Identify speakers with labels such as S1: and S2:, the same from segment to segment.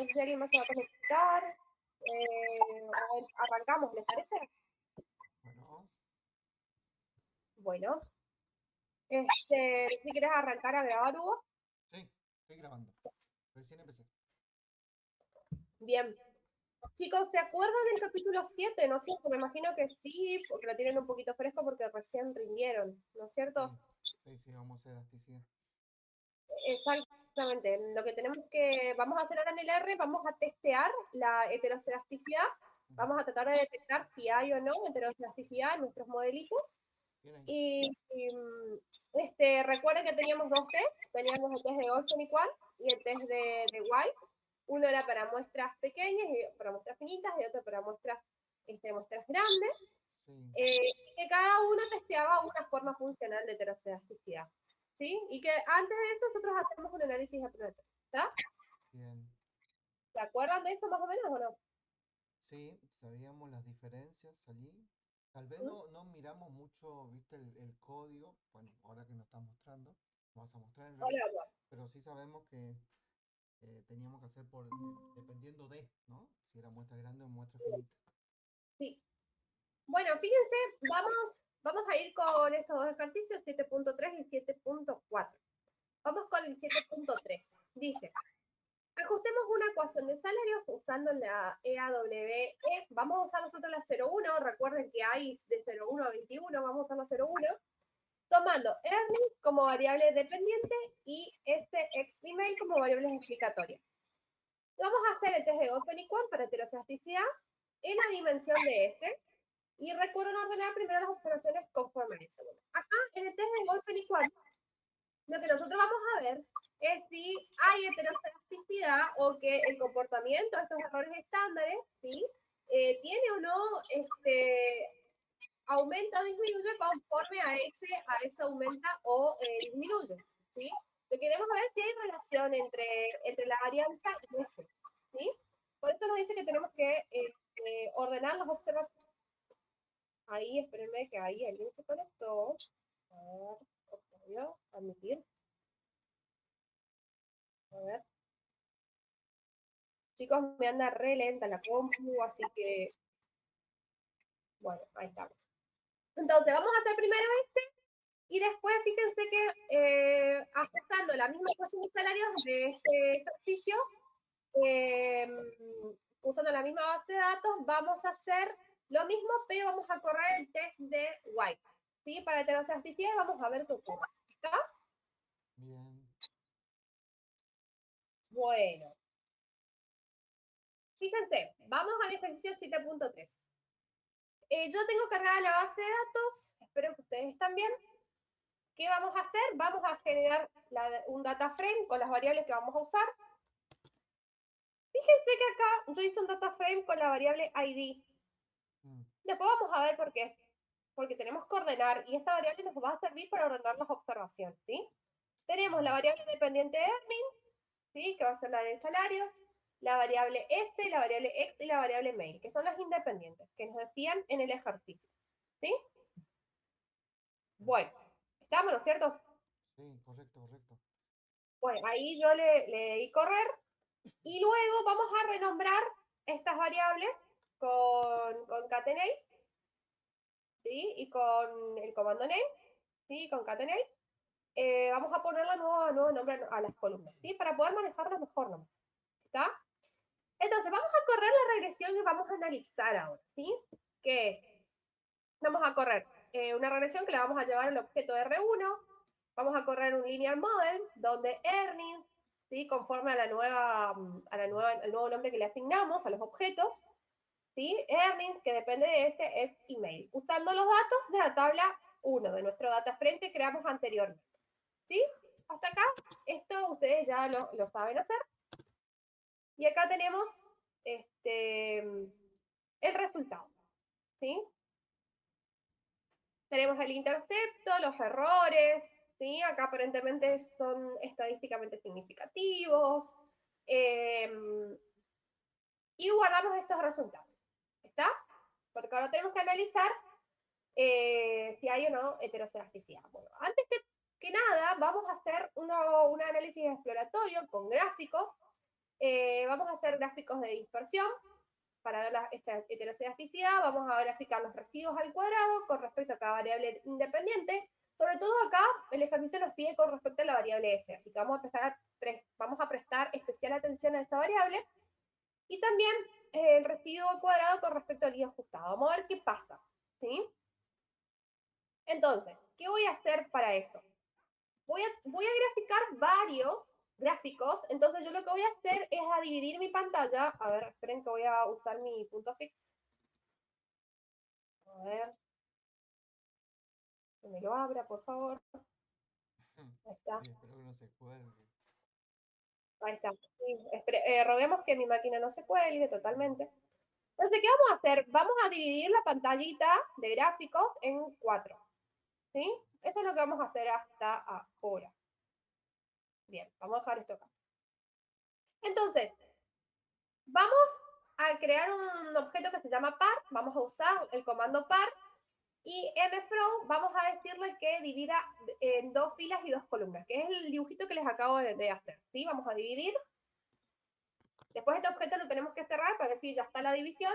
S1: no sé si alguien más se va a conectar. Arrancamos, ¿les parece?
S2: Bueno,
S1: Bueno, si quieres arrancar a grabar, Hugo.
S2: sí, estoy grabando. Recién empecé.
S1: Bien. Chicos, ¿se acuerdan del capítulo 7? ¿No es cierto? Me imagino que sí, porque lo tienen un poquito fresco porque recién rindieron, ¿no es cierto?
S2: Sí, sí, sí, vamos a elasticidad.
S1: Exactamente. Lo que vamos a hacer ahora en el R, vamos a testear la heterocelasticidad.
S2: Ujú.
S1: Vamos a tratar de detectar si hay o no heterocelasticidad en nuestros modelitos.
S2: Bien ahí.
S1: Y recuerden que teníamos dos tests. Teníamos el test de Olsen y Kwan y el test de White. Uno era para muestras pequeñas, y para muestras finitas, y otro para muestras grandes.
S2: Sí,
S1: Y que cada uno testeaba una forma funcional de heterocelasticidad. ¿Sí? Y que antes de eso nosotros hacemos un análisis exploratorio. ¿Está?
S2: bien.
S1: ¿Se acuerdan de eso más o menos o no?
S2: Sí, sabíamos las diferencias, salí. Tal vez
S1: ¿Mm?
S2: no miramos mucho, viste, el código. Bueno, ahora que nos estás mostrando, nos vas a mostrar en realidad.
S1: Hola, bueno.
S2: Pero sí sabemos que teníamos que hacer dependiendo de, ¿no? Si era muestra grande o muestra finita.
S1: Sí. Bueno, fíjense, vamos a ir con estos dos ejercicios, 7.3 y 7.4. Vamos con el 7.3. Dice, ajustemos una ecuación de salarios usando la EAWE. Vamos a usar nosotros la 0,1. Recuerden que hay de 0,1 a 21. Vamos a usar la 0,1. Tomando earning como variable dependiente y este ex email como variables explicatorias. Vamos a hacer el test de Open y Quan para heterocelasticidad en la dimensión de este. Y recuerden ordenar primero las observaciones conforme a eso. Acá en el test de Open y Quan lo que nosotros vamos a ver es si hay heterocelasticidad o que el comportamiento de estos errores estándares, ¿sí? Tiene o no aumenta o disminuye conforme a ese aumenta o disminuye, ¿sí? Lo que queremos ver si hay relación entre la varianza y ese, ¿sí? Por eso nos dice que tenemos que ordenar las observaciones. Ahí, espérenme que ahí alguien se conectó. A ver, obvio, admitir. A ver. Chicos, me anda re lenta la compu, así que, bueno, ahí estamos. Entonces, vamos a hacer primero ese y después fíjense que ajustando la misma ecuación de salarios de este ejercicio, eh, usando la misma base de datos, vamos a hacer lo mismo, pero vamos a correr el test de White. ¿Sí? Para heterocelasticidad vamos a ver qué ocurre. ¿Está?
S2: Bien.
S1: Bueno, fíjense, vamos al ejercicio 7.3. Yo tengo cargada la base de datos, espero que ustedes también. ¿Qué vamos a hacer? Vamos a generar un data frame con las variables que vamos a usar. Fíjense que acá yo hice un data frame con la variable ID.
S2: Mm,
S1: Después vamos a ver por qué. Porque tenemos que ordenar y esta variable nos va a servir para ordenar las observaciones, ¿sí? Tenemos la
S2: bien.
S1: variable dependiente de earnings, ¿sí? Que va a ser la de salarios, la variable la variable ex y la variable mail, que son las independientes, que nos decían en el ejercicio, ¿sí?
S2: Bien.
S1: Bueno, estamos, ¿no es cierto?
S2: Sí, correcto, correcto.
S1: Bueno, ahí yo le di correr y luego vamos a renombrar estas variables con concatenate, ¿sí? Y con el comando name, ¿sí? Concatenate. Vamos a ponerle nuevo nombre a las columnas, ¿sí? Para poder manejarlo mejor nomás. ¿Está? Entonces, vamos a correr la regresión y vamos a analizar ahora, ¿sí? ¿Qué es? Vamos a correr una regresión que la vamos a llevar al objeto R1. Vamos a correr un linear model donde earnings, ¿sí? Conforme al nuevo nombre que le asignamos a los objetos, ¿sí? Earnings, que depende de este, es email, usando los datos de la tabla 1 de nuestro data frame que creamos anteriormente. ¿Sí? Hasta acá, esto ustedes ya lo saben hacer. Y acá tenemos el resultado. ¿Sí? Tenemos el intercepto, los errores, ¿sí? Acá aparentemente son estadísticamente significativos. Eh, y guardamos estos resultados. ¿Está? Porque ahora tenemos que analizar si hay o no heterocelasticidad. Bueno, antes que nada, vamos a hacer un análisis exploratorio con gráficos vamos a hacer gráficos de dispersión para ver esta heteroscedasticidad, vamos a graficar los residuos al cuadrado con respecto a cada variable independiente. Sobre todo acá el ejercicio nos pide con respecto a la variable S, así que vamos a prestar especial atención a esta variable. Y también el residuo cuadrado con respecto al I ajustado. Vamos a ver qué pasa, ¿sí? Entonces, ¿qué voy a hacer para eso? Voy a graficar varios gráficos, entonces yo lo que voy a hacer es a dividir mi pantalla. A ver, esperen que voy a usar mi punto fix. A ver. Que me lo abra, por favor. Ahí está.
S2: Sí, espero que no se cuelgue.
S1: Ahí está. Sí, roguemos que mi máquina no se cuelgue totalmente. Entonces, ¿qué vamos a hacer? Vamos a dividir la pantallita de gráficos en 4. ¿Sí? Eso es lo que vamos a hacer hasta ahora. Bien, vamos a dejar esto acá. Entonces, vamos a crear un objeto que se llama par. Vamos a usar el comando par. Y mfrom vamos a decirle que divida en 2 filas y 2 columnas, que es el dibujito que les acabo de hacer. ¿Sí? Vamos a dividir. Después este objeto lo tenemos que cerrar para decir ya está la división.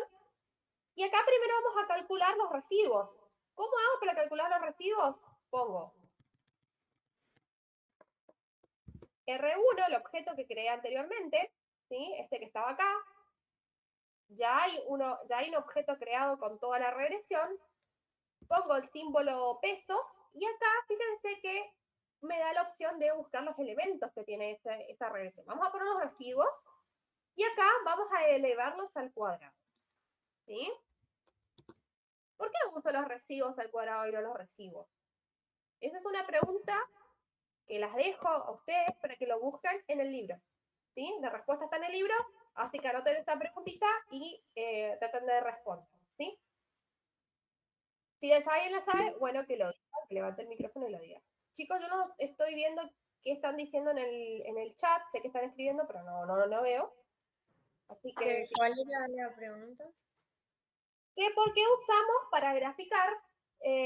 S1: Y acá primero vamos a calcular los residuos. ¿Cómo hago para calcular los residuos? Pongo R1, el objeto que creé anteriormente, ¿sí? Este que estaba acá. Ya hay un objeto creado con toda la regresión. Pongo el símbolo pesos y acá fíjense que me da la opción de buscar los elementos que tiene esa regresión. Vamos a poner los residuos y acá vamos a elevarlos al cuadrado. ¿Sí? ¿Por qué uso los residuos al cuadrado y no los residuos? Esa es una pregunta que las dejo a ustedes para que lo busquen en el libro. ¿Sí? La respuesta está en el libro, así que anoten esta preguntita y traten de responder. ¿Sí? Si alguien lo sabe, bueno, que lo diga, que levante el micrófono y lo diga. Chicos, yo no estoy viendo qué están diciendo en el chat, sé que están escribiendo, pero no veo. Así que,
S3: ¿Cuál era la pregunta?
S1: ¿por qué usamos para graficar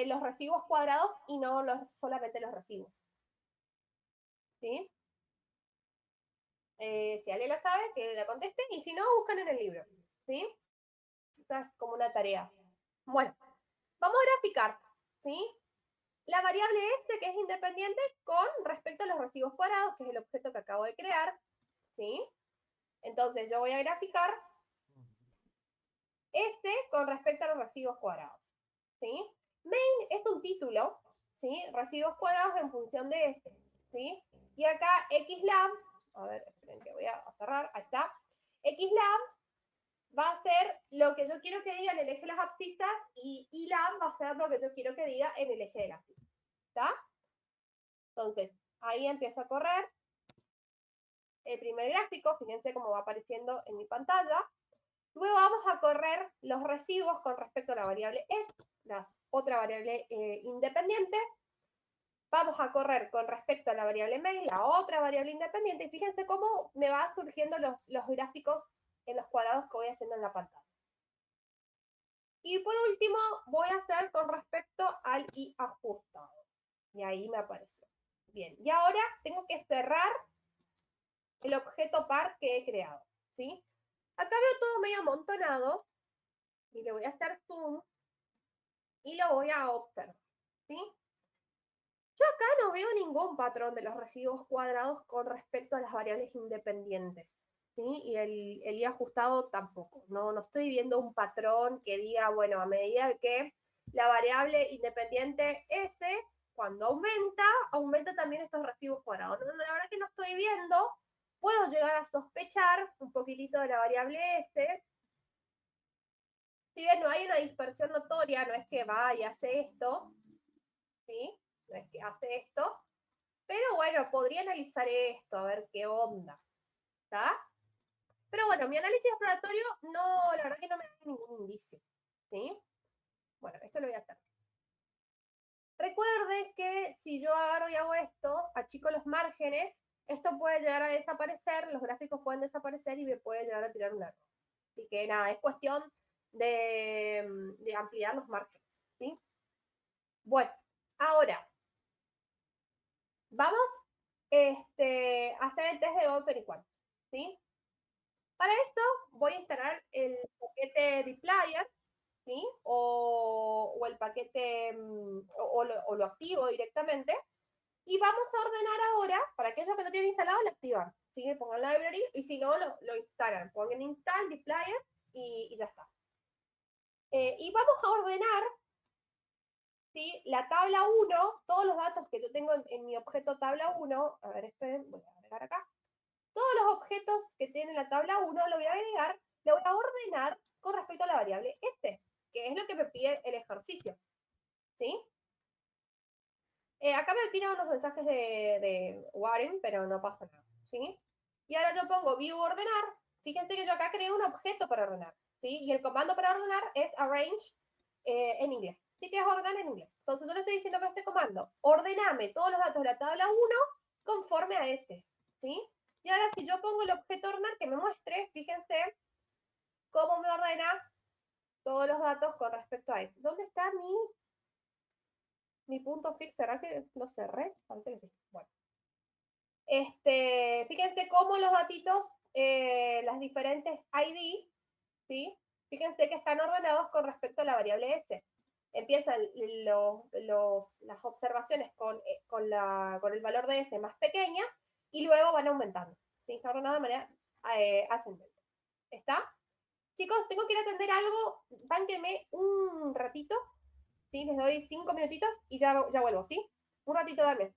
S1: los residuos cuadrados y no solamente los residuos? ¿Sí? Si alguien la sabe, que la conteste, y si no, buscan en el libro. ¿Sí? Esa es como una tarea. Bueno, vamos a graficar, ¿sí? La variable S, que es independiente, con respecto a los residuos cuadrados, que es el objeto que acabo de crear, ¿sí? Entonces, yo voy a graficar S con respecto a los residuos cuadrados, ¿sí? Main es un título, ¿sí? Residuos cuadrados en función de S, ¿sí? Y acá xlab, a ver, esperen que voy a cerrar, ahí está. Xlab va a ser lo que yo quiero que diga en el eje de las abscisas y ilab va a ser lo que yo quiero que diga en el eje de las abscisas, ¿está? Entonces, ahí empiezo a correr el primer gráfico, fíjense cómo va apareciendo en mi pantalla. Luego vamos a correr los residuos con respecto a la variable x, la otra variable independiente. Vamos a correr con respecto a la variable main, la otra variable independiente, y fíjense cómo me van surgiendo los gráficos en los cuadrados que voy haciendo en la pantalla. Y por último, voy a hacer con respecto al i ajustado. Y ahí me apareció. Bien, y ahora tengo que cerrar el objeto par que he creado, ¿sí? Acá veo todo medio amontonado y le voy a hacer zoom y lo voy a observar, ¿sí? Yo acá no veo ningún patrón de los residuos cuadrados con respecto a las variables independientes, ¿sí? Y el i ajustado tampoco. No estoy viendo un patrón que diga, bueno, a medida que la variable independiente S, cuando aumenta también estos residuos cuadrados. No, la verdad que no estoy viendo. Puedo llegar a sospechar un poquitito de la variable S. Si bien no hay una dispersión notoria, no es que va y hace esto, ¿sí? No es que hace esto, pero bueno, podría analizar esto, a ver qué onda, ¿está? Pero bueno, mi análisis exploratorio no, la verdad que no me da ningún indicio, ¿sí? Bueno, esto lo voy a hacer. Recuerde que si yo agarro y hago esto, achico los márgenes, esto puede llegar a desaparecer, los gráficos pueden desaparecer y me puede llegar a tirar un error. Así que nada, es cuestión de ampliar los márgenes, ¿sí? Bueno, ahora, vamos a hacer el test de Open y ¿sí? Para esto voy a instalar el paquete dplyr, ¿sí? O el paquete, o lo activo directamente. Y vamos a ordenar ahora, para aquellos que no tienen instalado, lo activan. ¿Sí? Pongan library y si no, lo instalan. Pongan install, dplyr y ya está. Y vamos a ordenar, ¿sí? La tabla 1, todos los datos que yo tengo en mi objeto tabla 1, a ver, esperen, voy a agregar acá. Todos los objetos que tiene la tabla 1 lo voy a agregar, lo voy a ordenar con respecto a la variable este, que es lo que me pide el ejercicio. ¿Sí? Acá me tiran unos mensajes de Warren, pero no pasa nada. ¿Sí? Y ahora yo pongo view ordenar. Fíjense que yo acá creé un objeto para ordenar. ¿Sí? Y el comando para ordenar es arrange en inglés. Sí que es ordenar en inglés. Entonces yo le estoy diciendo con este comando, ordename todos los datos de la tabla 1 conforme a este. ¿Sí? Y ahora si yo pongo el objeto ordenar que me muestre, fíjense cómo me ordena todos los datos con respecto a eso. ¿Dónde está mi punto fix? ¿Será que lo cerré? Parece que sí. Bueno. Fíjense cómo los datitos, las diferentes ID, ¿sí? Fíjense que están ordenados con respecto a la variable S. Empiezan las observaciones con el valor de S más pequeñas y luego van aumentando. ¿Sí? Está ordenado de manera ascendente. ¿Está? Chicos, tengo que ir a atender algo. Bánquenme un ratito. ¿Sí? Les doy 5 minutitos y ya vuelvo, ¿sí? Un ratito, dame.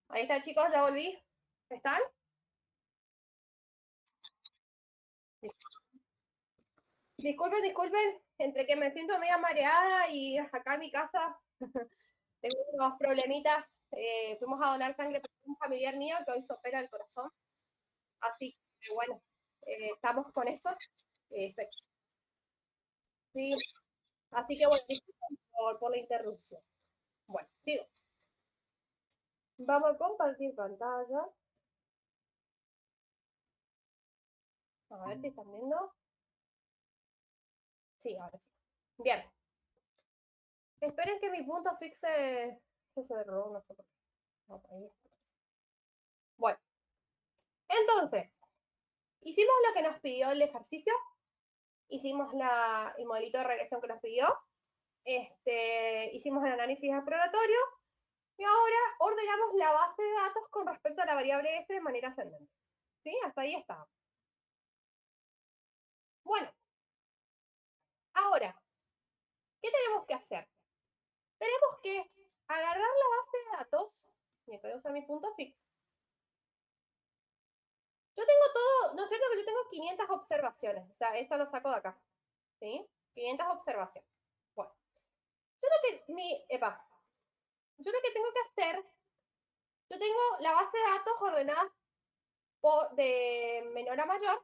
S1: Ahí está, chicos, ya volví. ¿Están? Disculpen, disculpen, entre que me siento media mareada y acá en mi casa tengo unos problemitas. Fuimos a donar sangre para un familiar mío que hoy se opera el corazón. Así que bueno, estamos con eso. Eh, sí, así que bueno, disculpen por la interrupción. Bueno, sigo. Vamos a compartir pantalla. A ver si están viendo. Sí, ahora sí. Bien. Esperen que mi punto fixe se cerró, no sé por qué. No, ahí está. Bueno, entonces, hicimos lo que nos pidió el ejercicio, hicimos el modelito de regresión que nos pidió, hicimos el análisis exploratorio y ahora ordenamos la base de datos con respecto a la variable S de manera ascendente. ¿Sí? Hasta ahí está. Bueno, ahora, ¿qué tenemos que hacer? Tenemos que agarrar la base de datos, me voy a usar mi punto fix. Yo tengo todo, ¿no es cierto que yo tengo 500 observaciones? O sea, eso lo saco de acá. ¿Sí? 500 observaciones. Bueno, yo yo lo que tengo que hacer, yo tengo la base de datos ordenada de menor a mayor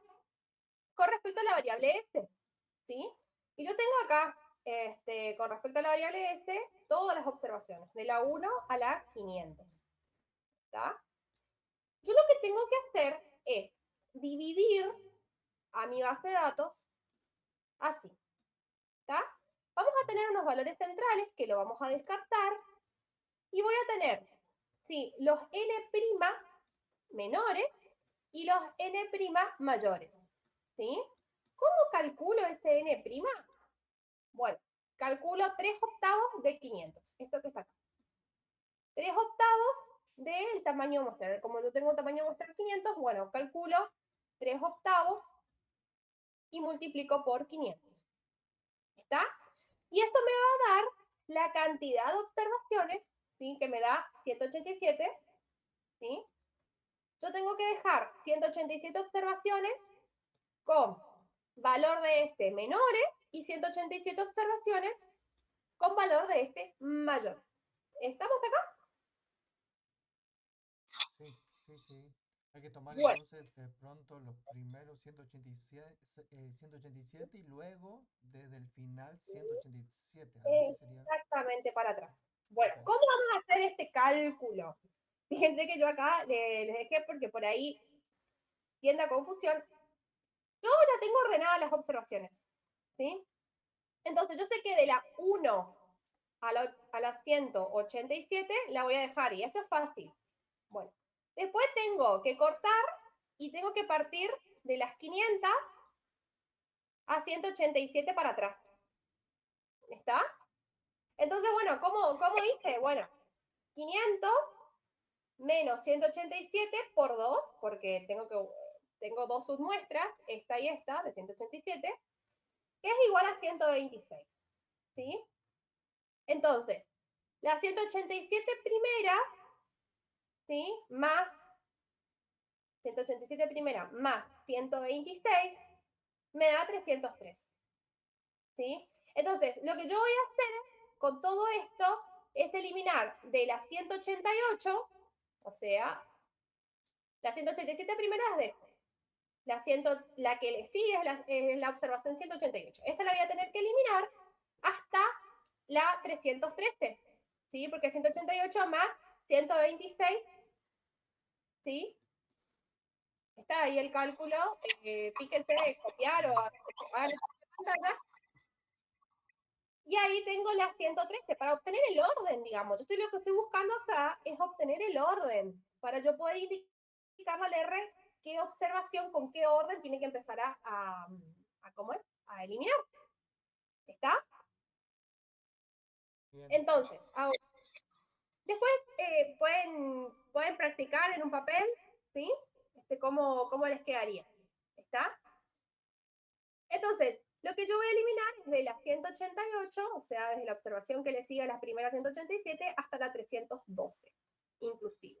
S1: con respecto a la variable S, ¿sí? Y yo tengo acá, con respecto a la variable S, todas las observaciones, de la 1 a la 500, ¿está? Yo lo que tengo que hacer es dividir a mi base de datos así, ¿está? Vamos a tener unos valores centrales que lo vamos a descartar y voy a tener, sí, los n' menores y los n' mayores, ¿sí? ¿Cómo calculo ese n'? Bueno, calculo 3 octavos de 500, esto que está acá. 3 octavos del tamaño muestral. Como yo tengo tamaño muestral 500, bueno, calculo 3 octavos y multiplico por 500. ¿Está? Y esto me va a dar la cantidad de observaciones, ¿sí? Que me da 187, ¿sí? Yo tengo que dejar 187 observaciones con valor de este menores y 187 observaciones con valor de este mayor. ¿Estamos acá?
S2: Sí, sí, sí. Hay que tomar
S1: Bueno,
S2: entonces de pronto los primeros 187 y luego desde el final 187. Algo así sería.
S1: exactamente para atrás. Bueno,
S2: Ok.
S1: ¿cómo vamos a hacer este cálculo? Fíjense que yo acá les dejé porque por ahí tiende a confusión. Yo ya tengo ordenadas las observaciones, ¿sí? Entonces yo sé que de la 1 a la 187 la voy a dejar y eso es fácil. Bueno, después tengo que cortar y tengo que partir de las 500 a 187 para atrás. ¿Está? Entonces, bueno, ¿cómo hice? Bueno, 500 menos 187 por 2, porque tengo dos submuestras, esta y esta, de 187, que es igual a 126. ¿Sí? Entonces, las 187 primeras, ¿sí? Más 187 primeras más 126 me da 303. ¿Sí? Entonces, lo que yo voy a hacer con todo esto es eliminar de las 188, o sea, las 187 primeras dejo. La que le sigue es la observación 188. Esta la voy a tener que eliminar hasta la 313, ¿sí? Porque 188 más 126, ¿sí? Está ahí el cálculo. Fíjense, copiar o hagan pantalla. Y ahí tengo la 113 para obtener el orden, digamos. Lo que estoy buscando acá es obtener el orden para yo poder indicarle al R qué observación, con qué orden tiene que empezar ¿cómo es? A eliminar. ¿Está?
S2: Bien.
S1: Entonces, ahora, después pueden practicar en un papel, ¿sí? Cómo les quedaría. ¿Está? Entonces, lo que yo voy a eliminar es de la 188, o sea, desde la observación que le sigue a las primeras 187 hasta la 312, inclusive.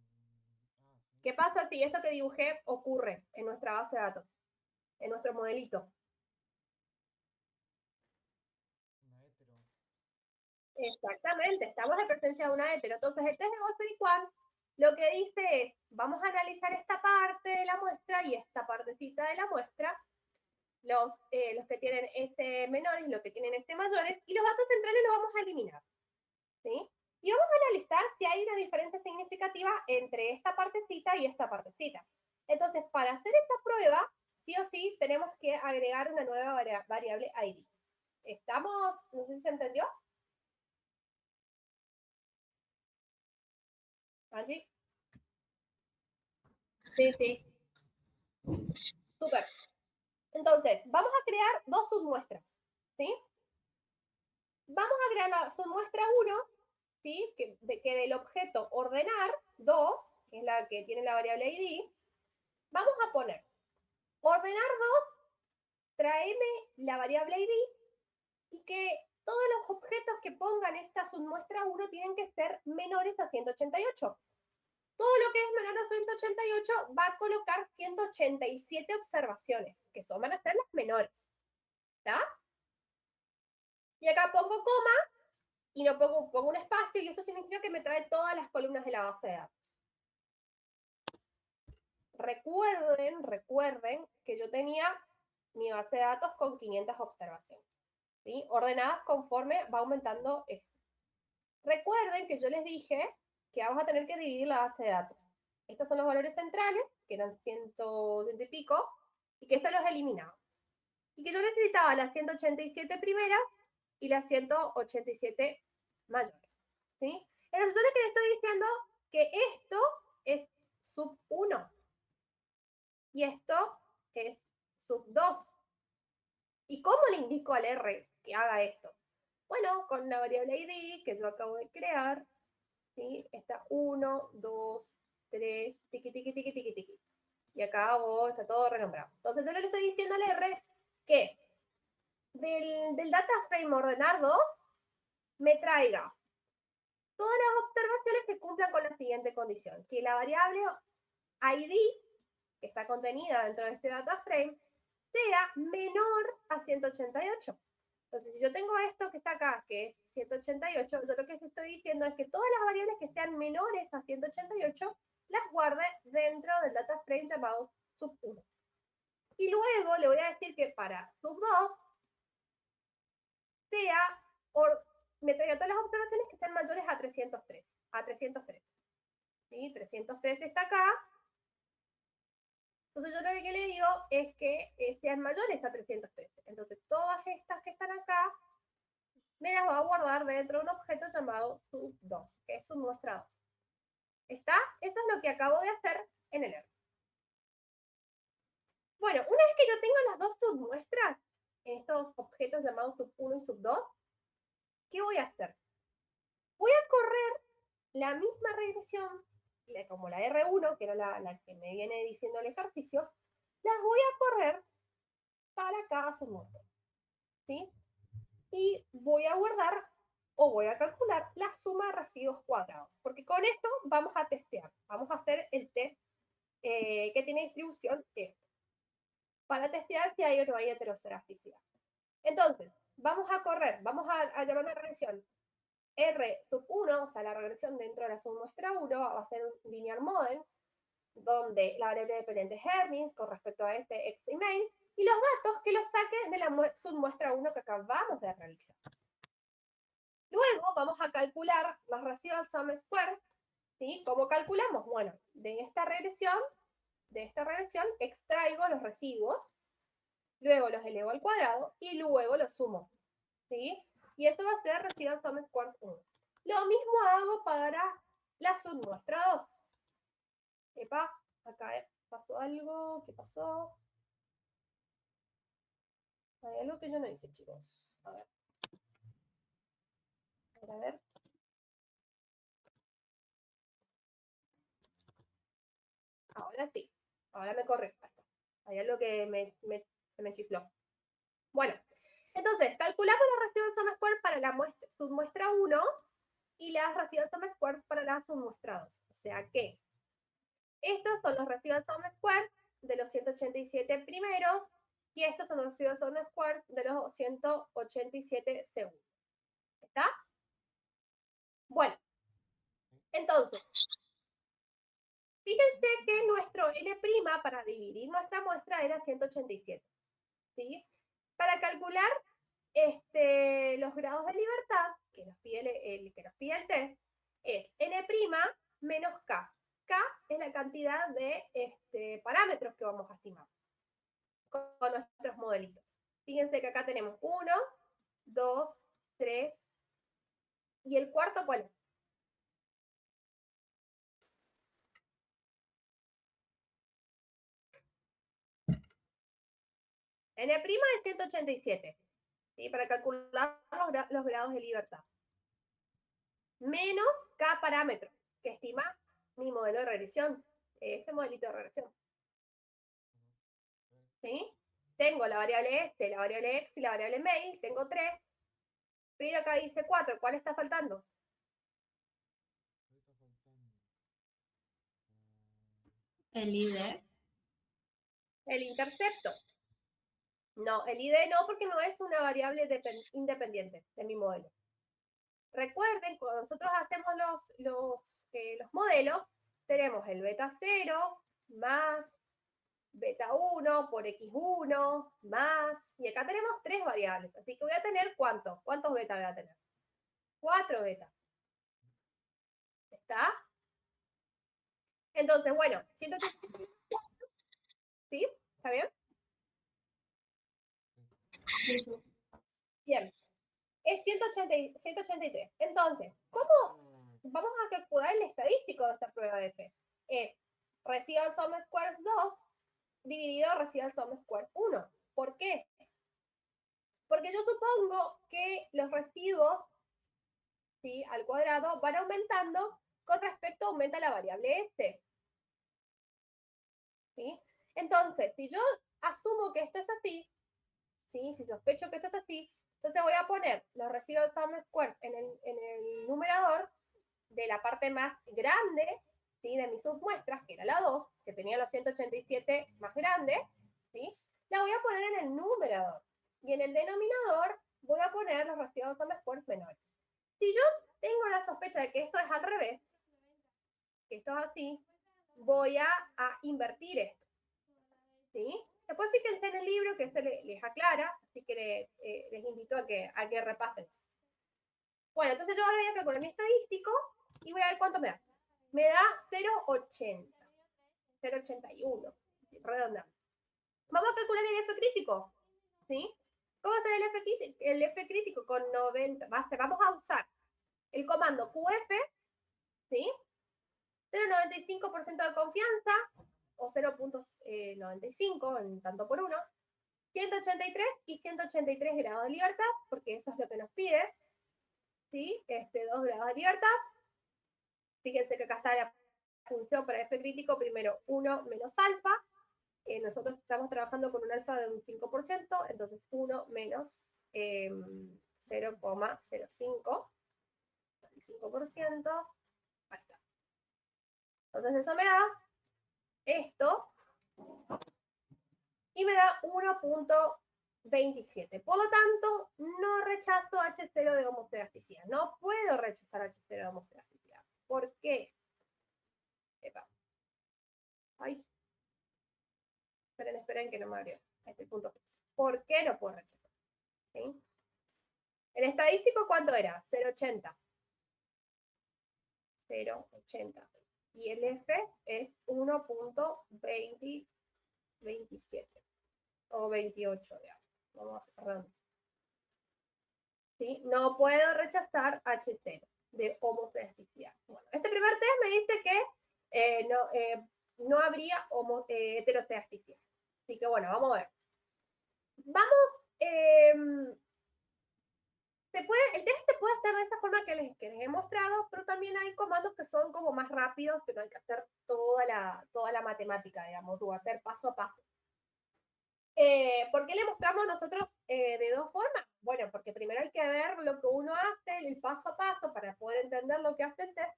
S1: ¿Qué pasa si esto que dibujé ocurre en nuestra base de datos, en nuestro modelito?
S2: Una hetero.
S1: Exactamente, estamos en presencia de una hetero. Entonces, el test de Gauss-Bonnet lo que dice es, vamos a analizar esta parte de la muestra y esta partecita de la muestra, los que tienen este menores y los que tienen este mayores, y los datos centrales los vamos a eliminar, ¿sí? Y vamos a analizar si hay una diferencia significativa entre esta partecita y esta partecita. Entonces, para hacer esta prueba, sí o sí, tenemos que agregar una nueva variable ID. ¿Estamos? No sé si se entendió. Angie.
S3: Sí, sí.
S1: Súper. Entonces, vamos a crear dos submuestras, ¿sí? Vamos a crear la submuestra 1, ¿sí? Que del objeto ordenar 2, que es la que tiene la variable ID, vamos a poner ordenar 2, tráeme la variable ID y que todos los objetos que pongan esta submuestra 1 tienen que ser menores a 188. Todo lo que es menor a 188 va a colocar 187 observaciones, que van a ser las menores. ¿Está? Y acá pongo coma y no pongo un espacio y esto significa que me trae todas las columnas de la base de datos. Recuerden que yo tenía mi base de datos con 500 observaciones, ¿sí? Ordenadas conforme va aumentando eso. Recuerden que yo les dije que vamos a tener que dividir la base de datos. Estos son los valores centrales, que eran 100 y pico, y que estos los eliminamos. Y que yo necesitaba las 187 primeras y las 187 mayores, ¿sí? Entonces, yo que le estoy diciendo que esto es sub 1 y esto es sub 2. ¿Y cómo le indico al R que haga esto? Bueno, con la variable ID que yo acabo de crear, ¿sí? Está 1, 2, 3, tiqui, tiqui, tiqui, tiqui, tiqui. Y acá está todo renombrado. Entonces yo le estoy diciendo al R que del data frame ordenar 2 me traiga todas las observaciones que cumplan con la siguiente condición. Que la variable ID, que está contenida dentro de este data frame, sea menor a 188. Entonces, si yo tengo esto que está acá, que es 188, yo lo que estoy diciendo es que todas las variables que sean menores a 188 las guarde dentro del data frame llamado sub1. Y luego le voy a decir que para sub2 me traiga todas las observaciones que sean mayores a 303. A 303. ¿Sí? 303 está acá. Entonces yo lo que le digo es que sean mayores a 313. Entonces todas estas que están acá me las va a guardar dentro de un objeto llamado sub2, que es submuestra 2. ¿Está? Eso es lo que acabo de hacer en el R. Bueno, una vez que yo tengo las dos submuestras, en estos objetos llamados sub1 y sub2, ¿qué voy a hacer? Voy a correr la misma regresión, como la R1, que era la que me viene diciendo el ejercicio, las voy a correr para cada submuestra, ¿sí? Y voy a guardar o voy a calcular la suma de residuos cuadrados, porque con esto vamos a testear, vamos a hacer el test que tiene distribución F, para testear si hay o no hay heteroscedasticidad. Entonces, vamos a correr, vamos a llamar una regresión R sub 1, o sea, la regresión dentro de la submuestra 1 va a ser un linear model, donde la variable dependiente es Hermits con respecto a este X y main, y los datos que los saque de la submuestra 1 que acabamos de realizar. Luego vamos a calcular las residual sum square, ¿sí? ¿Cómo calculamos? Bueno, de esta regresión extraigo los residuos, luego los elevo al cuadrado y luego los sumo, ¿sí? Y eso va a ser residual sum square 1. Lo mismo hago para la submuestra 2. Epa, acá pasó algo, ¿qué pasó? Hay algo que yo no hice, chicos. A ver. A ver. Ahora sí. Ahora me corre. Hay algo que se me chifló. Bueno, entonces, calculamos los residuos sum square para la submuestra 1 y las residuos sum square para la submuestra 2. O sea que Estos son los residual sum squares de los 187 primeros y estos son los residual sum squares de los 187 segundos. ¿Está? Bueno, entonces, fíjense que nuestro N' para dividir nuestra muestra era 187. ¿Sí? Para calcular los grados de libertad que nos pide el test es N' menos K. K es la cantidad de parámetros que vamos a estimar con nuestros modelitos. Fíjense que acá tenemos 1, 2, 3, y el cuarto, ¿cuál es? N' es 187, ¿sí? Para calcular los grados de libertad. Menos K parámetros, que estima mi modelo de regresión, este modelito de regresión. ¿Sí? Tengo la variable S, la variable X y la variable mail, tengo 3, pero acá dice 4, ¿cuál está faltando?
S3: El ID.
S1: El intercepto. No, el ID no, porque no es una variable independiente de mi modelo. Recuerden, cuando nosotros hacemos los modelos, tenemos el beta 0 más beta 1 por x1 más, y acá tenemos 3 variables, así que voy a tener ¿cuántos? ¿Cuántos beta voy a tener? 4 betas. ¿Está? Entonces, bueno, 180, ¿sí? ¿Está bien?
S3: Sí, sí.
S1: Bien. Es 183. Entonces, ¿cómo vamos a calcular el estadístico de esta prueba de F? Es residual sum squares 2 dividido residual sum squares 1. ¿Por qué? Porque yo supongo que los residuos, ¿sí?, al cuadrado van aumentando con respecto a aumenta la variable S. ¿Sí? Entonces, si yo asumo que esto es así, ¿sí?, si sospecho que esto es así, entonces voy a poner los residuos sum squares en el numerador de la parte más grande, ¿sí?, de mis submuestras, que era la 2, que tenía los 187 más grandes, ¿sí?, la voy a poner en el numerador. Y en el denominador voy a poner los residuos sum squares menores. Si yo tengo la sospecha de que esto es al revés, que esto es así, voy a invertir esto, ¿sí? Después fíjense en el libro que esto les aclara, así que les invito a que repasen. Bueno, entonces yo ahora voy a calcular mi estadístico y voy a ver cuánto me da. Me da 0,80, 0,81, redondando. Vamos a calcular el F crítico, ¿sí? ¿Cómo va a ser el F crítico? Con 90, vamos a usar el comando QF, ¿sí? 0,95% de confianza, o 0,95 en tanto por uno, 183 y 183 grados de libertad, porque eso es lo que nos pide, ¿sí? 2 grados de libertad. Fíjense que acá está la función para F crítico, primero 1 menos alfa. Nosotros estamos trabajando con un alfa de un 5%, entonces 1 menos 0,05, 5%, ahí está. Entonces eso me da esto, y me da 1,27. Por lo tanto, no rechazo H0 de homoselasticidad. No puedo rechazar H0 de homoselasticidad. ¿Por qué? Epa. Ay. Esperen que no me abrió. Este punto. ¿Por qué no puedo rechazar? ¿Sí? ¿El estadístico cuánto era? 0,80. 0,80. Y el F es 1,27. O 28, digamos. Vamos cerrando. ¿Sí? No puedo rechazar H0 de homosexualidad. Bueno, este primer test me dice que no habría heterosexualidad. Así que bueno, vamos a ver. Vamos, el test se puede hacer de esa forma que les he mostrado, pero también hay comandos que son como más rápidos, que no hay que hacer toda la matemática, digamos, o hacer paso a paso. ¿Por qué le mostramos nosotros de dos formas? Bueno, porque primero hay que ver lo que uno hace, el paso a paso, para poder entender lo que hace el test.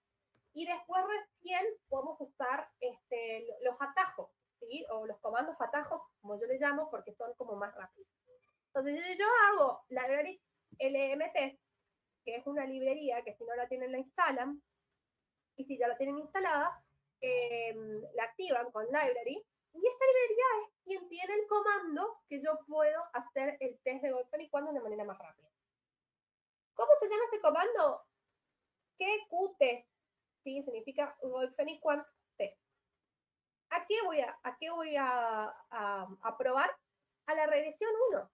S1: y después recién podemos usar los atajos, ¿sí? O los comandos atajos, como yo les llamo, porque son como más rápidos. Entonces, si yo hago library lmtest, que es una librería que si no la tienen la instalan, y si ya la tienen instalada, la activan con library, y esta librería es quien tiene el comando que yo puedo hacer el test de Wolfenich de manera más rápida. ¿Cómo se llama este comando? QTest, ¿sí? Significa Wolfenich test. ¿A qué voy a probar? A la regresión 1.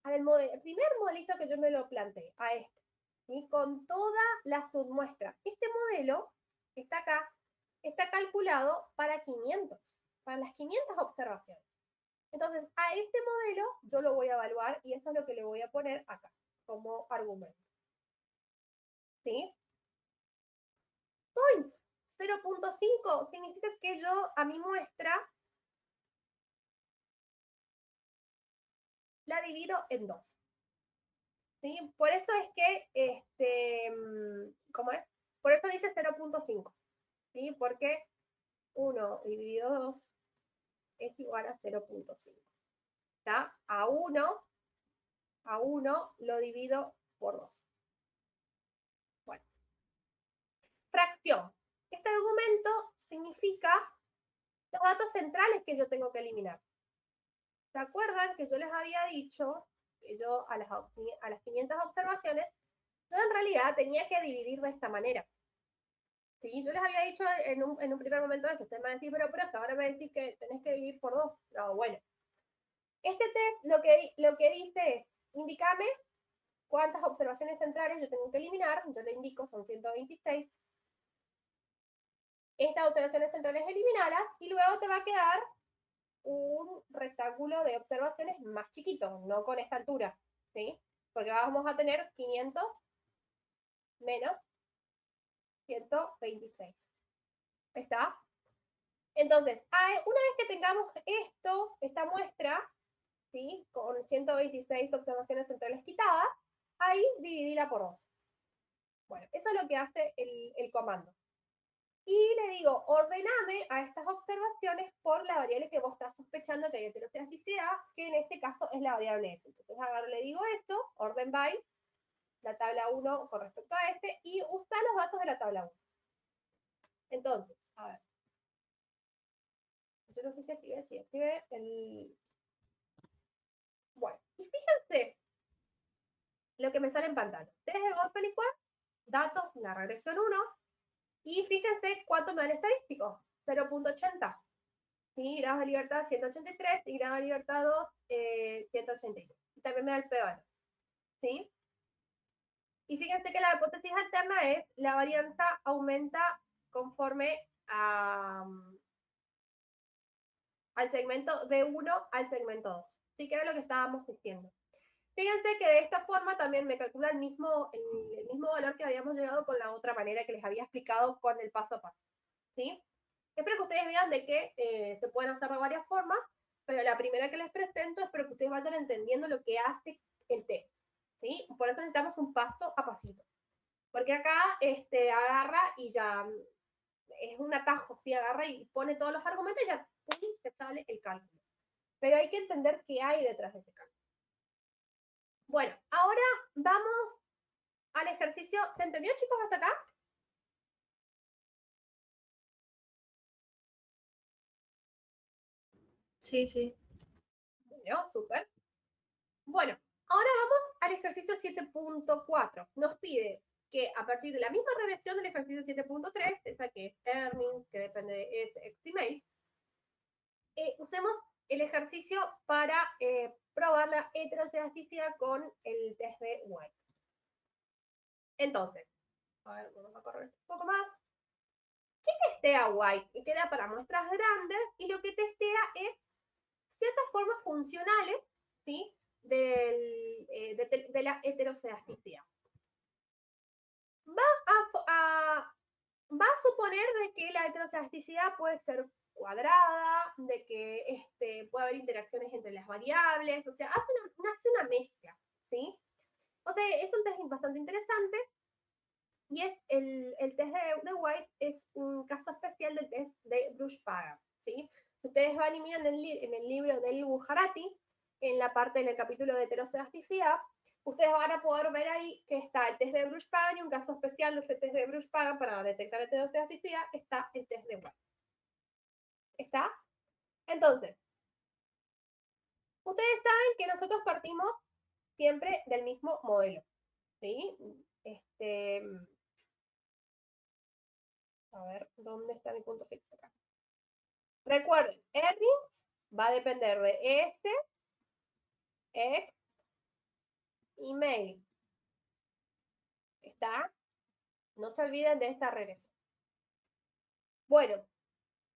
S1: El primer modelito que yo me lo planteé, a este, ¿sí? Con toda la submuestra. Este modelo que está acá está calculado para 500, para las 500 observaciones. Entonces, a este modelo yo lo voy a evaluar y eso es lo que le voy a poner acá como argumento. ¿Sí? Point 0.5 significa que yo a mi muestra la divido en 2. ¿Sí? Por eso es que, ¿cómo es? Por eso dice 0.5. ¿Sí? Porque 1 dividido 2 es igual a 0.5. ¿Está? A 1 lo divido por 2. Bueno. Fracción. Este argumento significa los datos centrales que yo tengo que eliminar. ¿Se acuerdan que yo les había dicho que yo a las 500 observaciones, yo en realidad tenía que dividir de esta manera? Sí, yo les había dicho en un primer momento eso. Ustedes me van a decir, pero hasta ahora me decís que tenés que dividir por 2. No, bueno. Este test lo que dice es, indícame cuántas observaciones centrales yo tengo que eliminar. Yo le indico, son 126. Estas observaciones centrales eliminadas y luego te va a quedar un rectángulo de observaciones más chiquito, no con esta altura, ¿sí? Porque vamos a tener 500 menos 126. ¿Está? Entonces, una vez que tengamos esta muestra, ¿sí? Con 126 observaciones centrales quitadas, ahí dividirla por 2. Bueno, eso es lo que hace el comando. Y le digo, ordename a estas observaciones por la variable que vos estás sospechando que hay heterocedasticidad, que en este caso es la variable S. Entonces agarro, le digo esto, orden by, la tabla 1 con respecto a S, y usa los datos de la tabla 1. Entonces, a ver. Yo no sé si active el... Bueno, y fíjense lo que me sale en pantalla. Test de Wolfenich, datos, la regresión 1, y fíjense cuánto me dan estadísticos, 0.80. ¿Sí? Grados de libertad 183 y grado de libertad 2, 182. Y también me da el p-valor. ¿Sí? Y fíjense que la hipótesis alterna es la varianza aumenta conforme al segmento de 1 al segmento 2. ¿Sí? Que era lo que estábamos diciendo. Fíjense que de esta forma también me calcula el mismo valor que habíamos llegado con la otra manera que les había explicado con el paso a paso. ¿Sí? Espero que ustedes vean de que se pueden hacer de varias formas, pero la primera que les presento es para que ustedes vayan entendiendo lo que hace el test. ¿Sí? Por eso necesitamos un paso a pasito. Porque acá agarra y ya es un atajo, ¿sí? Agarra y pone todos los argumentos y ya te sale el cálculo. Pero hay que entender qué hay detrás de ese cálculo. Bueno, ahora vamos al ejercicio. ¿Se entendió, chicos, hasta acá?
S3: Sí, sí.
S1: Bueno, súper. Bueno, ahora vamos al ejercicio 7.4. Nos pide que a partir de la misma regresión del ejercicio 7.3, esa que es earnings, que depende de estimate, usemos el ejercicio para probar la heterocedasticidad con el test de White. Entonces, a ver, vamos a correr un poco más. ¿Qué testea White? Queda para muestras grandes y lo que testea es ciertas formas funcionales, ¿sí? De la heterocedasticidad. Va a suponer de que la heterocedasticidad puede ser cuadrada, de que puede haber interacciones entre las variables, o sea, hace una mezcla, ¿sí? O sea, es un test bastante interesante y es el test de White es un caso especial del test de Bruch-Pagan, ¿sí? Si ustedes van y miran en el libro del Bujarati, en la parte del capítulo de heterocedasticidad, ustedes van a poder ver ahí que está el test de Bruch-Pagan y un caso especial de este test de Bruch-Pagan para detectar heterocedasticidad está el test de White. ¿Está? Entonces, ustedes saben que nosotros partimos siempre del mismo modelo, ¿sí? A ver, ¿dónde está mi punto fijo acá? Recuerden, earnings va a depender de este, ex, email. ¿Está? No se olviden de esta regresión. Bueno,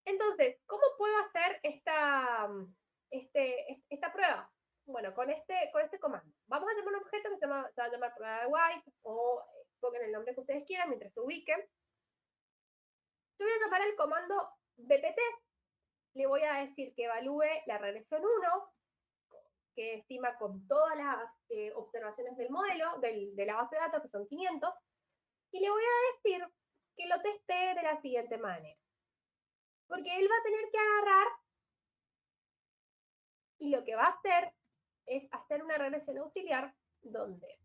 S1: entonces, ¿cómo puedo hacer esta prueba? Bueno, con este comando. Vamos a hacer un objeto que se va a llamar prueba de White o pongan el nombre que ustedes quieran mientras se ubiquen. Yo voy a llamar el comando bpt. Le voy a decir que evalúe la regresión 1, que estima con todas las observaciones del modelo, de la base de datos, que son 500, y le voy a decir que lo testee de la siguiente manera. Porque él va a tener que agarrar y lo que va a hacer es hacer una regresión auxiliar donde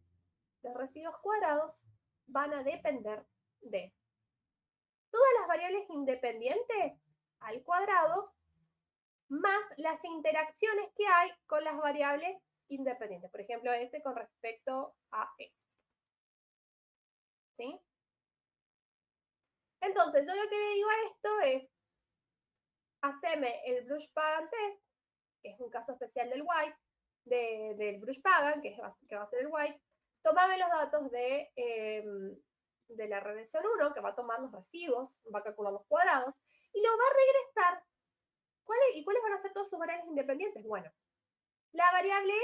S1: los residuos cuadrados van a depender de todas las variables independientes al cuadrado más las interacciones que hay con las variables independientes. Por ejemplo, este con respecto a x. ¿Sí? Entonces, yo lo que le digo a esto es, haceme el Bruch-Pagan test, que es un caso especial del White, del Bruch-Pagan, que va a ser el White, tomame los datos de la regresión 1, que va a tomar los residuos, va a calcular los cuadrados, y lo va a regresar. ¿Y cuáles van a ser todas sus variables independientes? Bueno, la variable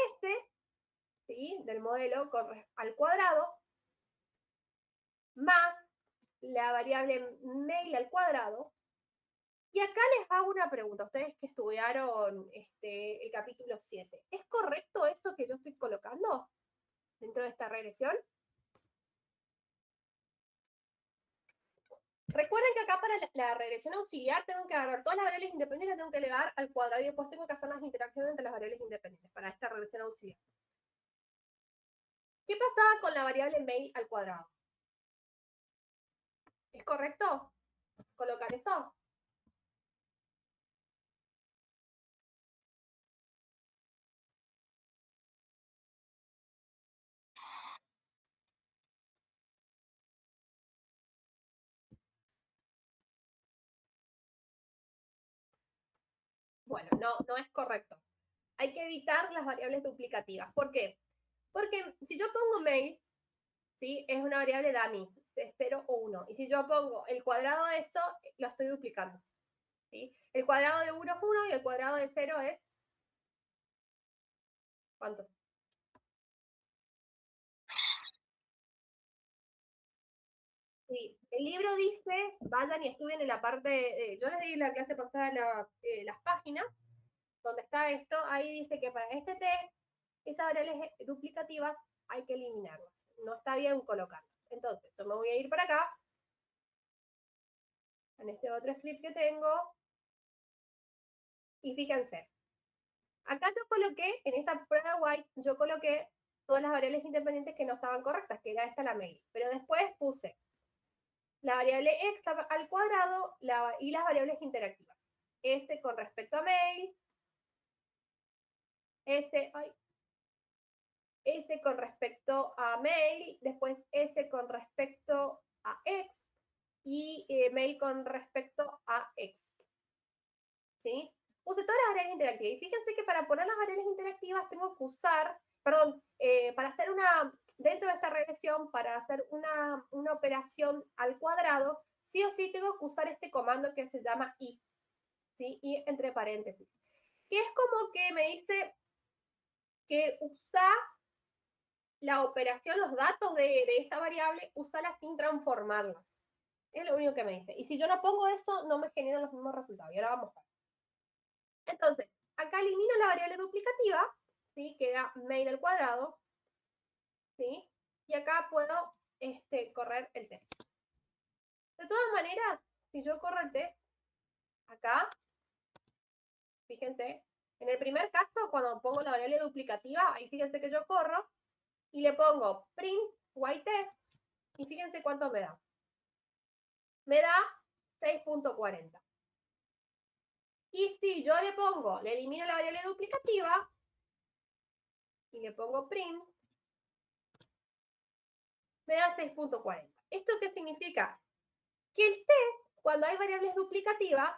S1: ¿sí? Del modelo al cuadrado, más la variable mail al cuadrado. Y acá les hago una pregunta, ustedes que estudiaron el capítulo 7. ¿Es correcto eso que yo estoy colocando dentro de esta regresión? Recuerden que acá para la regresión auxiliar tengo que agarrar todas las variables independientes, tengo que elevar al cuadrado y después tengo que hacer las interacciones entre las variables independientes para esta regresión auxiliar. ¿Qué pasaba con la variable mail al cuadrado? ¿Es correcto colocar eso? Bueno, no es correcto. Hay que evitar las variables duplicativas. ¿Por qué? Porque si yo pongo mail, ¿sí? Es una variable dummy, es 0 o 1. Y si yo pongo el cuadrado de eso, lo estoy duplicando. ¿Sí? El cuadrado de 1 es 1 y el cuadrado de 0 es... ¿Cuánto? Sí, el libro dice, vayan y estudien en la parte, yo les di la clase pasada las páginas, donde está esto, ahí dice que para este test, esas variables duplicativas hay que eliminarlas. No está bien colocarlas. Entonces, yo me voy a ir para acá, en este otro script que tengo, y fíjense, acá yo coloqué, en esta prueba de White, yo coloqué todas las variables independientes que no estaban correctas, que era esta la mail. Pero después puse la variable x al cuadrado y las variables interactivas. S con respecto a mail, S con respecto a mail, después S con respecto a x y mail con respecto a x. ¿Sí? Puse todas las variables interactivas. Y fíjense que para poner las variables interactivas tengo que usar, perdón, para hacer dentro de esta regresión, para hacer una operación al cuadrado, sí o sí tengo que usar este comando que se llama i, ¿sí? Y entre paréntesis. Que es como que me dice que usa la operación, los datos de esa variable, usala sin transformarlas. Es lo único que me dice. Y si yo no pongo eso, no me generan los mismos resultados. Y ahora vamos a ver. Entonces, acá elimino la variable duplicativa, ¿sí? Que era mail al cuadrado, ¿sí? Y acá puedo correr el test. De todas maneras, si yo corro el test, acá, fíjense, en el primer caso, cuando pongo la variable duplicativa, ahí fíjense que yo corro y le pongo print yTest y fíjense cuánto me da. Me da 6.40. Y si yo le elimino la variable duplicativa y le pongo print, me da 6.40. ¿Esto qué significa? Que el test, cuando hay variables duplicativas,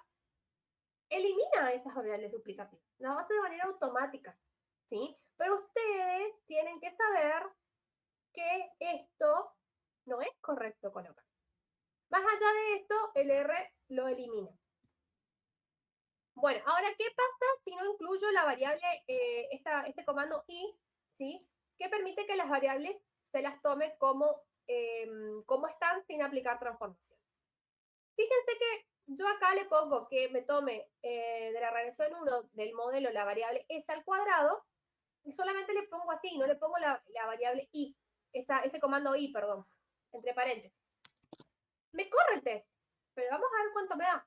S1: elimina esas variables duplicativas. Las hace de manera automática, ¿sí? Pero ustedes tienen que saber que esto no es correcto colocar. Más allá de esto, el R lo elimina. Bueno, ahora, ¿qué pasa si no incluyo la variable, este comando i, ¿sí? Que permite que las variables se las tome como están sin aplicar transformaciones. Fíjense que yo acá le pongo que me tome de la regresión 1 del modelo la variable s al cuadrado y solamente le pongo así, no le pongo la variable i, ese comando i, perdón, entre paréntesis. Me corre el test, pero vamos a ver cuánto me da.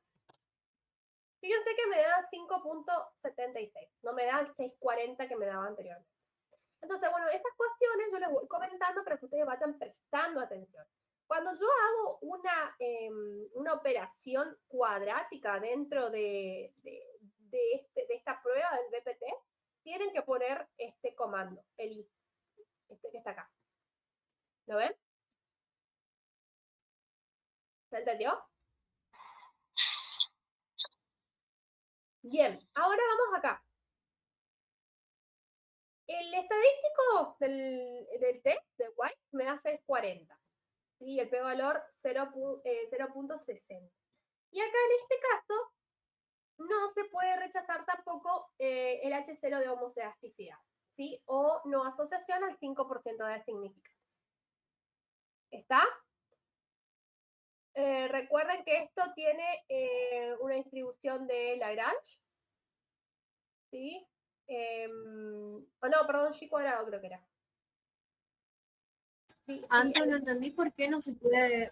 S1: Fíjense que me da 5.76, no me da el 6.40 que me daba anteriormente. Entonces, bueno, estas cuestiones yo les voy comentando para que ustedes vayan prestando atención. Cuando yo hago una operación cuadrática dentro de esta prueba del BPT, tienen que poner este comando, el i, que está acá. ¿Lo ven? ¿Se entendió? Bien, ahora vamos acá. El estadístico del test de White me da 6.40. ¿Sí? El p-valor 0.60. Y acá en este caso no se puede rechazar tampoco el H0 de homoelasticidad, ¿sí? O no asociación al 5% de significancia. ¿Está? Recuerden que esto tiene una distribución de Lagrange, ¿sí? No, perdón, G cuadrado creo que era. Sí,
S3: Antes no entendí por qué no se puede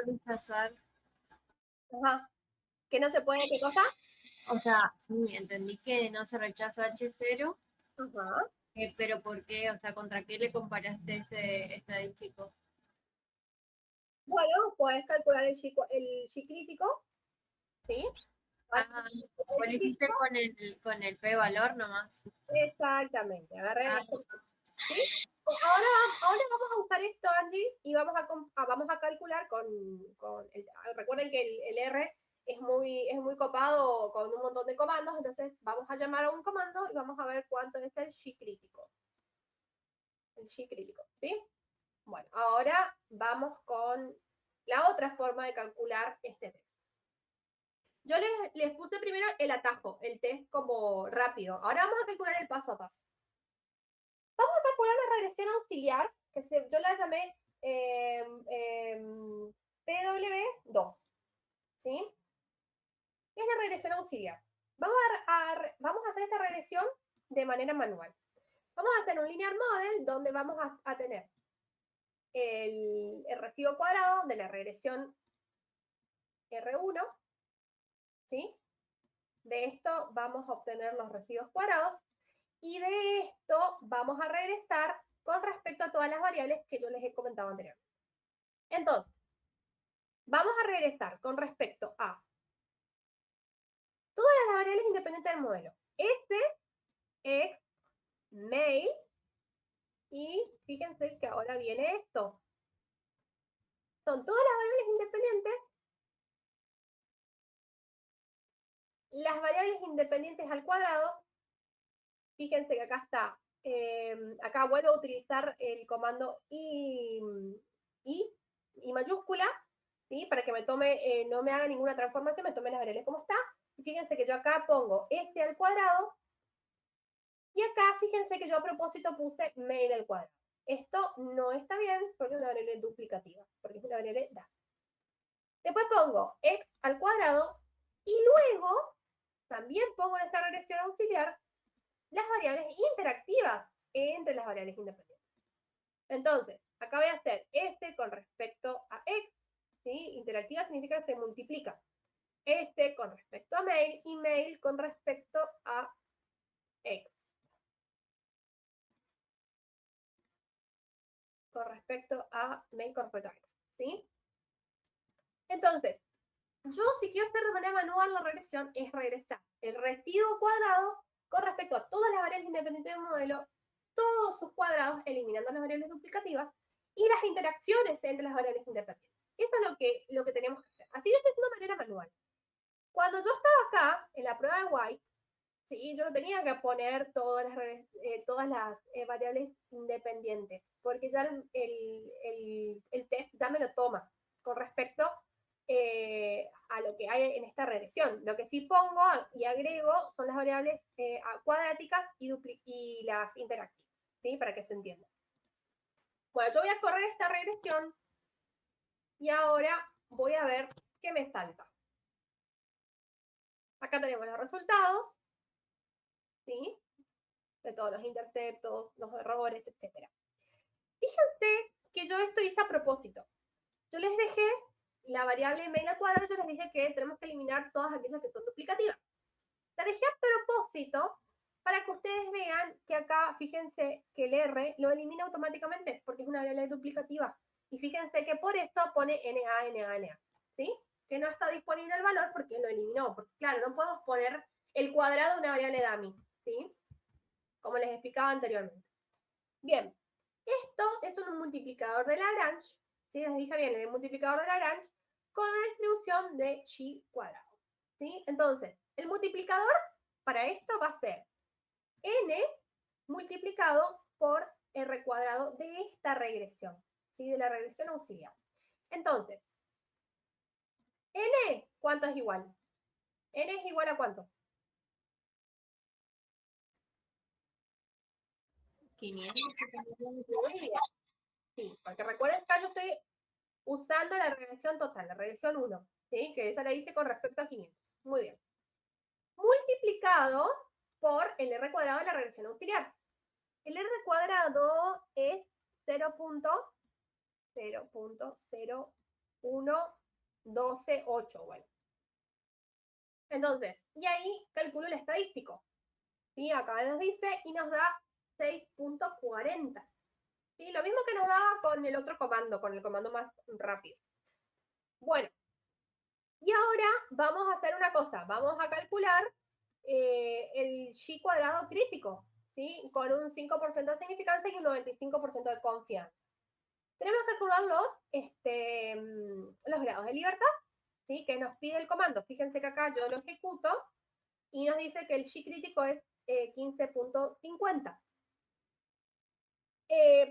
S3: rechazar.
S1: Ajá. ¿Que no se puede qué cosa?
S3: O sea, sí, entendí que no se rechaza H0,
S1: Ajá.
S3: pero ¿por qué? O sea, ¿contra qué le comparaste ese estadístico?
S1: Bueno, puedes calcular el G crítico, ¿sí?
S3: Ah, ¿lo hiciste con el p-valor nomás?
S1: Exactamente, agarré esto, ¿sí? Ahora vamos a usar esto, Angie, y vamos a calcular recuerden que el R es muy copado con un montón de comandos, entonces vamos a llamar a un comando y vamos a ver cuánto es el G crítico. El G crítico, ¿sí? Bueno, ahora vamos con la otra forma de calcular este test. Yo les puse primero el atajo, el test como rápido. Ahora vamos a calcular el paso a paso. Vamos a calcular la regresión auxiliar, que yo la llamé PW2, ¿sí? Es la regresión auxiliar. Vamos a hacer esta regresión de manera manual. Vamos a hacer un linear model donde vamos a tener el residuo cuadrado de la regresión R1, ¿sí? De esto vamos a obtener los residuos cuadrados y de esto vamos a regresar con respecto a todas las variables que yo les he comentado anteriormente. Entonces, vamos a regresar con respecto a todas las variables independientes del modelo. Este es mail y fíjense que ahora viene esto. Son todas las variables independientes. Las variables independientes al cuadrado, fíjense que acá está, acá vuelvo a utilizar el comando i mayúscula, ¿sí? Para que me tome, no me haga ninguna transformación, me tome las variables como está. Y fíjense que yo acá pongo s al cuadrado, y acá fíjense que yo a propósito puse mail al cuadrado. Esto no está bien porque es una variable duplicativa, porque es una variable da. Después pongo x al cuadrado, y luego también pongo en esta regresión auxiliar las variables interactivas entre las variables independientes. Entonces, Acá voy a hacer S con respecto a X, ¿sí? Interactiva significa que se multiplica. S con respecto a mail y mail con respecto a X. Con respecto a mail con respecto a X, ¿sí? Entonces, yo si quiero hacer de manera manual la regresión es regresar el residuo cuadrado con respecto a todas las variables independientes del modelo, todos sus cuadrados eliminando las variables duplicativas y las interacciones entre las variables independientes. Eso es lo que tenemos que hacer. Así lo estoy haciendo de manera manual. Cuando yo estaba acá, en la prueba de White, ¿sí? Yo no tenía que poner todas las variables independientes, porque ya el test ya me lo toma con respecto a lo que hay en esta regresión. Lo que sí pongo y agrego son las variables cuadráticas y las interactivas, ¿sí? Para que se entienda. Bueno, yo voy a correr esta regresión y ahora voy a ver qué me salta. Acá tenemos los resultados, ¿sí? De todos los interceptos, los errores, etc. Fíjense que yo esto hice a propósito. Yo les dejé la variable mail al cuadrado, yo les dije que tenemos que eliminar todas aquellas que son duplicativas. La dejé a propósito para que ustedes vean que acá, fíjense que el R lo elimina automáticamente porque es una variable duplicativa. Y fíjense que por eso pone NA, ¿sí? Que no está disponible el valor porque lo eliminó. Porque claro, no podemos poner el cuadrado de una variable dummy, ¿sí? Como les explicaba anteriormente. Bien, esto es un multiplicador de Lagrange, ¿sí? Les dije bien, el multiplicador de Lagrange con una distribución de chi cuadrado, ¿sí? Entonces, el multiplicador para esto va a ser n multiplicado por r cuadrado de esta regresión, ¿sí? De la regresión auxiliar. Entonces, n, ¿cuánto es igual? N es igual a ¿cuánto?
S3: 500.
S1: Muy bien. Sí, porque recuerden que yo estoy usando la regresión total, la regresión 1, ¿sí? Que esa la hice con respecto a 500. Muy bien. Multiplicado por el r cuadrado de la regresión auxiliar. El r cuadrado es 0.00128, bueno. Entonces, y ahí calculo el estadístico. ¿Sí? Acá nos dice y nos da 6.40. ¿Sí? Lo mismo que nos daba con el otro comando, con el comando más rápido. Bueno, y ahora vamos a hacer una cosa. Vamos a calcular el chi cuadrado crítico, ¿sí? Con un 5% de significancia y un 95% de confianza. Tenemos que calcular los grados de libertad, ¿sí? Que nos pide el comando. Fíjense que acá yo lo ejecuto y nos dice que el chi crítico es 15.50.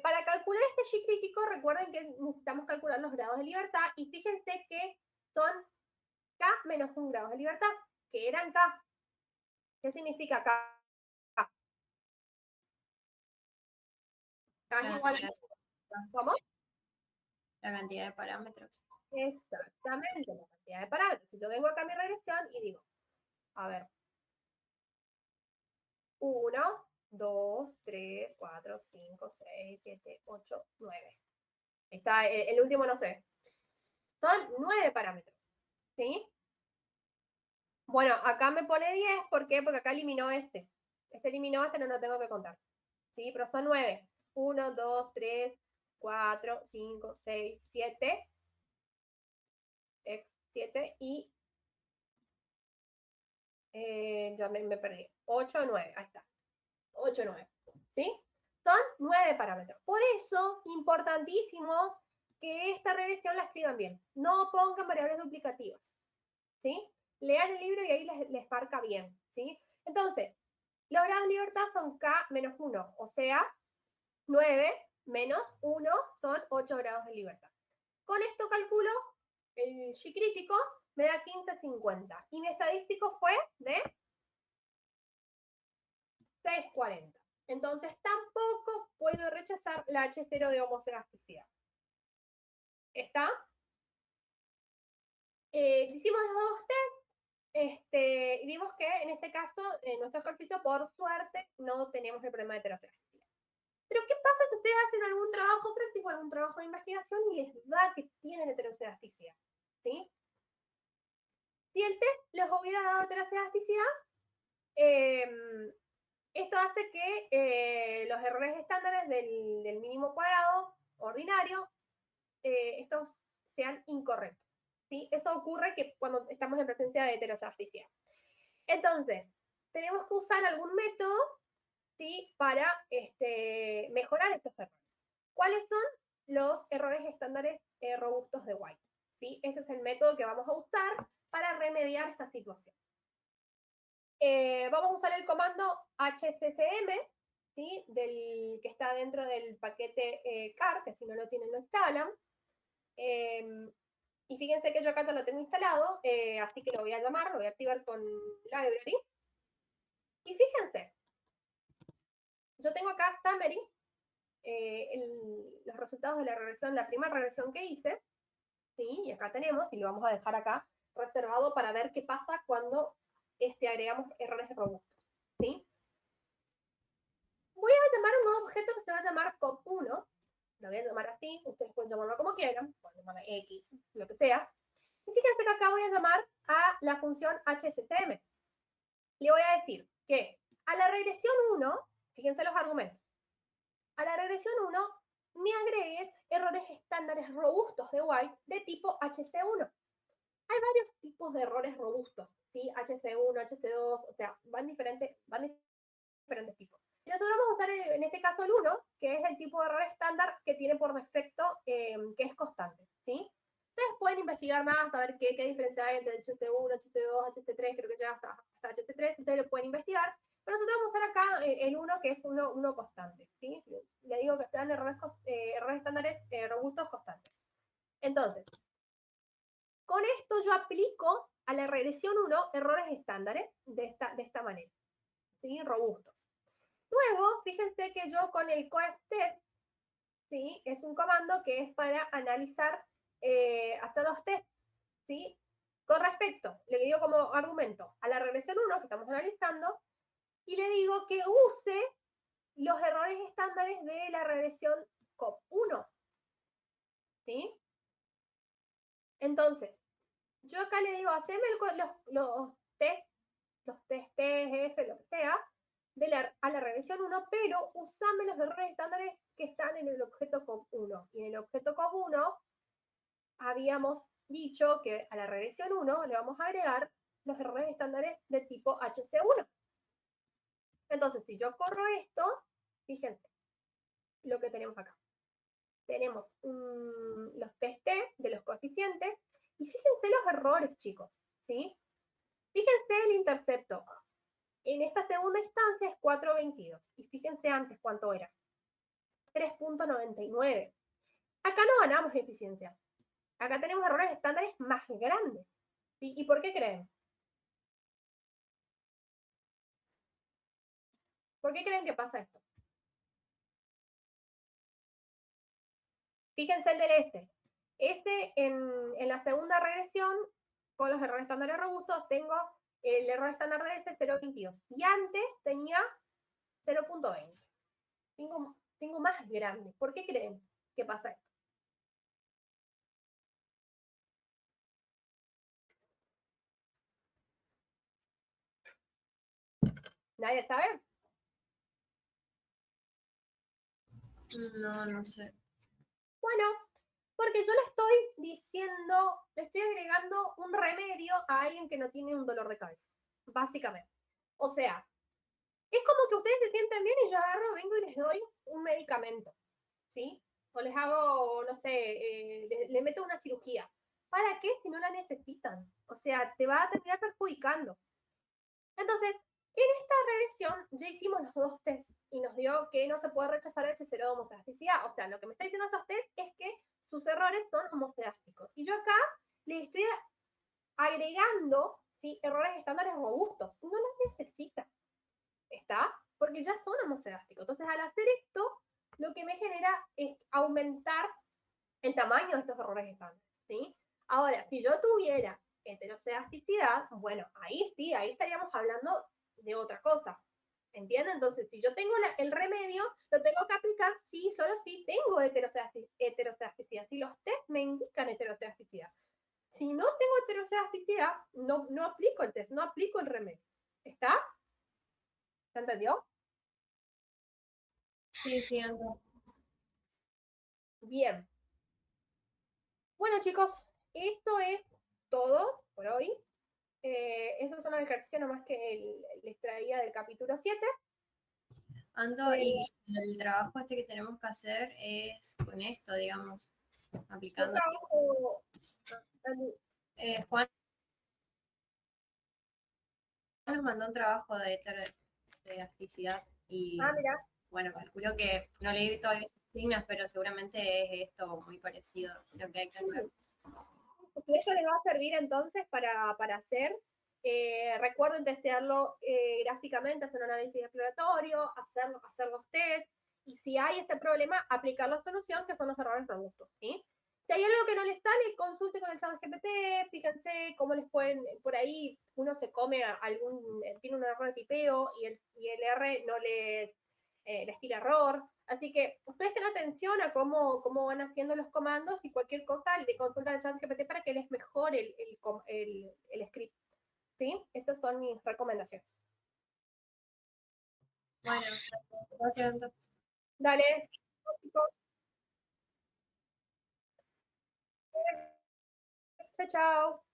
S1: Para calcular este chi crítico, recuerden que necesitamos calcular los grados de libertad y fíjense que son K menos 1 grado de libertad, que eran K. ¿Qué significa K? K es igual a... ¿Cómo?
S3: La cantidad de parámetros.
S1: Exactamente, la cantidad de parámetros. Si yo vengo acá a mi regresión y digo, a ver, 1, 2, 3, 4, 5, 6, 7, 8, 9. Está, el último no se ve. Son 9 parámetros, ¿sí? Bueno, acá me pone 10, ¿por qué? Porque acá eliminó este. Este eliminó, este no lo tengo que contar. ¿Sí? Pero son 9. 1, 2, 3, 4, 5, 6, 7. 7 y ya me perdí. 8, 9, ahí está. 8, 9. ¿Sí? Son 9 parámetros. Por eso, importantísimo que esta regresión la escriban bien. No pongan variables duplicativas. ¿Sí? Lean el libro y ahí les marca bien. ¿Sí? Entonces, los grados de libertad son K menos 1, o sea, 9 menos 1 son 8 grados de libertad. Con esto calculo el chi crítico, me da 15.50. Y mi estadístico fue de 6.40. Entonces tampoco puedo rechazar la H0 de homoelasticidad. ¿Está? Hicimos los dos test y vimos que en este caso, en nuestro ejercicio, por suerte, no teníamos el problema de heteroelasticidad. Pero ¿qué pasa si ustedes hacen algún trabajo práctico, algún trabajo de investigación y les da que tienen heteroscedasticidad? ¿Sí? Si el test les hubiera dado heteroscedasticidad, esto hace que los errores estándares del mínimo cuadrado ordinario, estos sean incorrectos. ¿Sí? Eso ocurre que cuando estamos en presencia de heteroscedasticidad. Entonces, tenemos que usar algún método, ¿sí? Para mejorar estos errores. ¿Cuáles son los errores estándares robustos de White? ¿Sí? Ese es el método que vamos a usar para remediar esta situación. Vamos a usar el comando hccm, ¿sí? Que está dentro del paquete car, que si no lo tienen lo instalan. Y fíjense que yo acá ya lo tengo instalado, así que lo voy a llamar, lo voy a activar con library. Y fíjense, yo tengo acá summary, los resultados de la regresión, la primera regresión que hice, ¿sí? Y acá tenemos, y lo vamos a dejar acá reservado para ver qué pasa cuando agregamos errores robustos, ¿sí? Voy a llamar un nuevo objeto que se va a llamar cop1, lo voy a llamar así, ustedes pueden llamarlo como quieran, pueden llamarlo X, lo que sea. Y fíjense que acá voy a llamar a la función hscm. Le voy a decir que a la regresión 1, fíjense los argumentos, a la regresión 1 me agregues errores estándares robustos de White de tipo HC1. Hay varios tipos de errores robustos, ¿sí? HC1, HC2, o sea, van diferentes tipos. Y nosotros vamos a usar en este caso el 1, que es el tipo de error estándar que tiene por defecto que es constante, ¿sí? Ustedes pueden investigar más, saber qué diferencia hay entre HC1, HC2, HC3, creo que ya hasta HC3, ustedes lo pueden investigar, pero nosotros vamos a usar acá el 1, que es uno constante, ¿sí? Le digo que sean errores estándares robustos constantes. Entonces, con esto yo aplico a la regresión 1 errores estándares de esta manera, ¿sí? Robustos. Luego, fíjense que yo con el coef-test, ¿sí? Es un comando que es para analizar hasta los tests, ¿sí? Con respecto, le digo como argumento a la regresión 1 que estamos analizando, y le digo que use los errores estándares de la regresión COP1, ¿sí? Entonces, yo acá le digo, haceme los test TF, lo que sea, a la regresión 1, pero usame los errores estándares que están en el objeto COP1. Y en el objeto COP1 habíamos dicho que a la regresión 1 le vamos a agregar los errores estándares de tipo HC1. Entonces, si yo corro esto, fíjense lo que tenemos acá. Tenemos los test de los coeficientes y fíjense los errores, chicos, ¿sí? Fíjense el intercepto. En esta segunda instancia es 4.22. Y fíjense antes cuánto era. 3.99. Acá no ganamos eficiencia. Acá tenemos errores estándares más grandes. ¿Sí? ¿Y por qué creen? ¿Por qué creen que pasa esto? Fíjense el del en la segunda regresión, con los errores estándares robustos, tengo el error estándar de 0.22. Y antes tenía 0.20. Tengo más grande. ¿Por qué creen que pasa esto? ¿Nadie sabe?
S3: No, no sé.
S1: Bueno, porque yo le estoy diciendo, le estoy agregando un remedio a alguien que no tiene un dolor de cabeza, básicamente. O sea, es como que ustedes se sienten bien y yo agarro, vengo y les doy un medicamento, ¿sí? O les hago, no sé, le meto una cirugía. ¿Para qué si no la necesitan? O sea, te va a terminar perjudicando. Entonces, en esta regresión ya hicimos los dos tests y nos dio que no se puede rechazar el H0 de homocelasticidad. O sea, lo que me está diciendo estos tests es que sus errores son homocelásticos. Y yo acá le estoy agregando, ¿sí? Errores estándares robustos. No los necesita. ¿Está? Porque ya son homocelásticos. Entonces, al hacer esto, lo que me genera es aumentar el tamaño de estos errores estándares, ¿sí? Ahora, si yo tuviera heteroscedasticidad, bueno, ahí sí, ahí estaríamos hablando de otra cosa, ¿Entienden? Entonces, si yo tengo el remedio, lo tengo que aplicar sí, solo si tengo heterocedasticidad, si los test me indican heterocedasticidad. Si no tengo heterocedasticidad, no aplico el test, no aplico el remedio. ¿Está? ¿Se entendió?
S3: Sí, sí, ando.
S1: Bien. Bueno, chicos, esto es todo por hoy. Esos son los ejercicios nomás que les traía del capítulo 7.
S3: Ando, y el trabajo este que tenemos que hacer es con esto, digamos,
S1: Yo
S3: aplicando.
S1: trabajo,
S3: Juan nos mandó un trabajo de elasticidad y
S1: mira,
S3: bueno, calculo que no leí todavía las signas, pero seguramente es esto muy parecido lo que hay que hacer.
S1: porque eso les va a servir entonces para hacer. Recuerden testearlo gráficamente, hacer un análisis exploratorio, hacer los test, y si hay ese problema, aplicar la solución, que son los errores robustos, ¿sí? Si hay algo que no les sale, consulte con el chat GPT, fíjense cómo les pueden, por ahí uno se come tiene un error de tipeo y el R no les tira error. Así que presten atención a cómo van haciendo los comandos y cualquier cosa le consultan al chat GPT para que les mejore el script. ¿Sí? Esas son mis recomendaciones.
S3: Bueno, gracias.
S1: Dale, chicos. Chao, chao.